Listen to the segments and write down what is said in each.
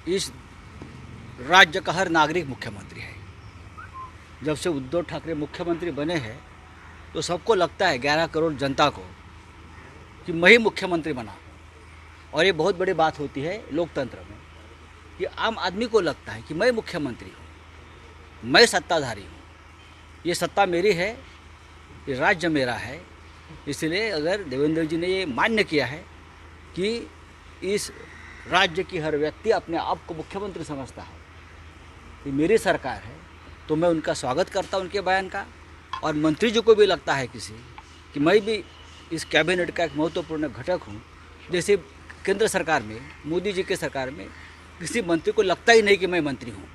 इस राज्य का हर नागरिक मुख्यमंत्री है। जब से उद्धव ठाकरे मुख्यमंत्री बने हैं तो सबको लगता है 11 करोड़ जनता को कि मैं ही मुख्यमंत्री बना। और ये बहुत बड़ी बात होती है लोकतंत्र में कि आम आदमी को लगता है कि मैं मुख्यमंत्री हूँ, मैं सत्ताधारी हूँ, ये सत्ता मेरी है, ये राज्य मेरा है। इसलिए अगर देवेंद्र जी ने ये मान्य किया है कि इस राज्य की हर व्यक्ति अपने आप को मुख्यमंत्री समझता है, ये मेरी सरकार है, तो मैं उनका स्वागत करता हूँ उनके बयान का। और मंत्री जी को भी लगता है किसी कि मैं भी इस कैबिनेट का एक महत्वपूर्ण घटक हूँ। जैसे केंद्र सरकार में, मोदी जी के सरकार में किसी मंत्री को लगता ही नहीं कि मैं मंत्री हूँ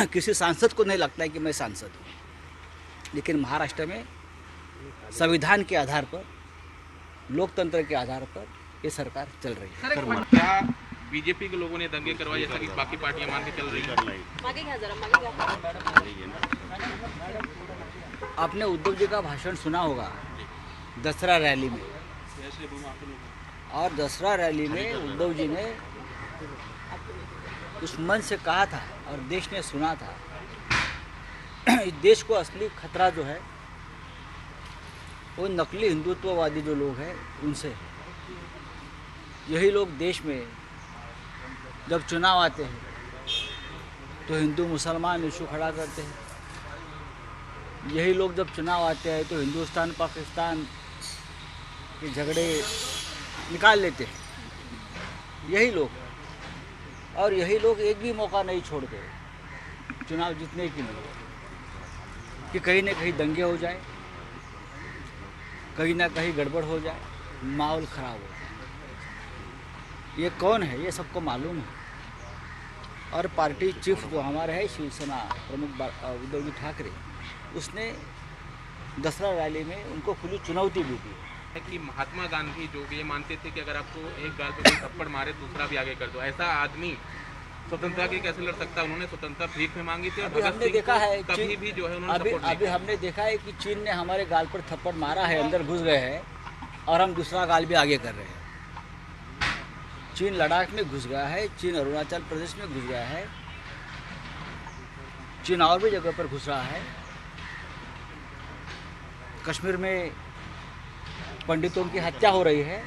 किसी सांसद को नहीं लगता है कि मैं सांसद हूँ। लेकिन महाराष्ट्र में संविधान के आधार पर, लोकतंत्र के आधार पर ये सरकार चल रही है। सर, क्या बीजेपी के लोगों ने दंगे करवाए जैसा कि बाकी पार्टियां मान के चल रही हैं? आपने उद्धव जी का भाषण सुना होगा दसरा रैली में, और दसरा रैली में उद्धव जी ने उस मन से कहा था और देश ने सुना था इस देश को असली खतरा जो है वो नकली हिंदुत्ववादी जो लोग हैं उनसे है। यही लोग देश में जब चुनाव आते हैं तो हिंदू मुसलमान इशू खड़ा करते हैं। यही लोग जब चुनाव आते हैं तो हिंदुस्तान पाकिस्तान के झगड़े निकाल लेते हैं यही लोग। और यही लोग एक भी मौका नहीं छोड़ते चुनाव जीतने के लिए कि कहीं ना कहीं दंगे हो जाए, कहीं ना कहीं गड़बड़ हो जाए, माहौल ख़राब हो जाए। ये कौन है ये सबको मालूम है। और पार्टी चीफ जो हमारे है शिवसेना प्रमुख उद्धव जी ठाकरे, उसने दसरा रैली में उनको खुली चुनौती भी दी कि महात्मा गांधी जो ये मानते थे कि अगर आपको एक गाल पे कोई थप्पड़ मारे दूसरा भी आगे कर दो, ऐसा आदमी स्वतंत्रता की कैसे लड़ सकता है? उन्होंने स्वतंत्रता भीख में मांगी थी। अभी हमने देखा है कभी भी जो है उन्होंने अभी हमने देखा है कि चीन ने हमारे गाल पर थप्पड़ मारा है, अंदर घुस गए हैं और हम दूसरा गाल भी आगे कर रहे हैं। चीन लद्दाख में घुस गया है, चीन अरुणाचल प्रदेश में घुस गया है, चीन और भी जगह पर घुस रहा है। कश्मीर में पंडितों की हत्या हो रही है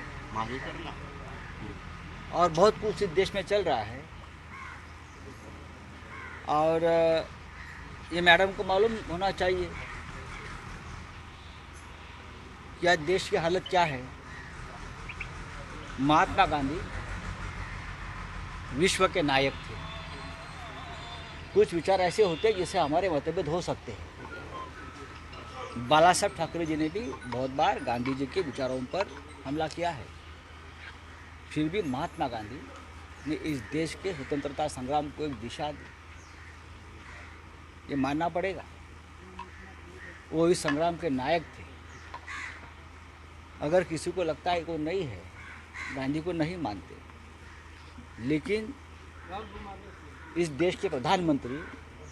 और बहुत कुछ इस देश में चल रहा है। और ये मैडम को मालूम होना चाहिए कि आज देश की हालत क्या है। महात्मा गांधी विश्व के नायक थे। कुछ विचार ऐसे होते हैं जिससे हमारे मतभेद हो सकते हैं। बाला साहब ठाकरे जी ने भी बहुत बार गांधी जी के विचारों पर हमला किया है, फिर भी महात्मा गांधी ने इस देश के स्वतंत्रता संग्राम को एक दिशा दी। ये मानना पड़ेगा, वो इस संग्राम के नायक थे। अगर किसी को लगता है कि वो नहीं है, गांधी को नहीं मानते, लेकिन इस देश के प्रधानमंत्री,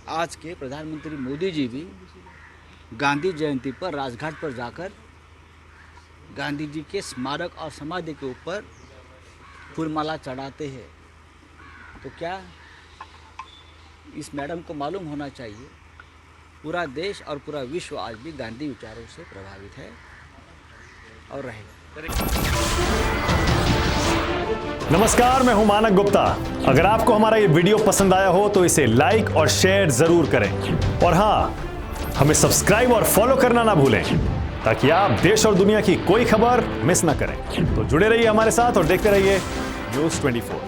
आज के प्रधानमंत्री मोदी जी भी गांधी जयंती पर राजघाट पर जाकर गांधी जी के स्मारक और समाधि के ऊपर फूलमाला चढ़ाते हैं। तो क्या इस मैडम को मालूम होना चाहिए पूरा देश और पूरा विश्व आज भी गांधी विचारों से प्रभावित है और रहेगा। नमस्कार, मैं हूं मानक गुप्ता। अगर आपको हमारा ये वीडियो पसंद आया हो तो इसे लाइक और शेयर जरूर करें। और हाँ, हमें सब्सक्राइब और फॉलो करना ना भूलें ताकि आप देश और दुनिया की कोई खबर मिस ना करें। तो जुड़े रहिए हमारे साथ और देखते रहिए न्यूज़ 24।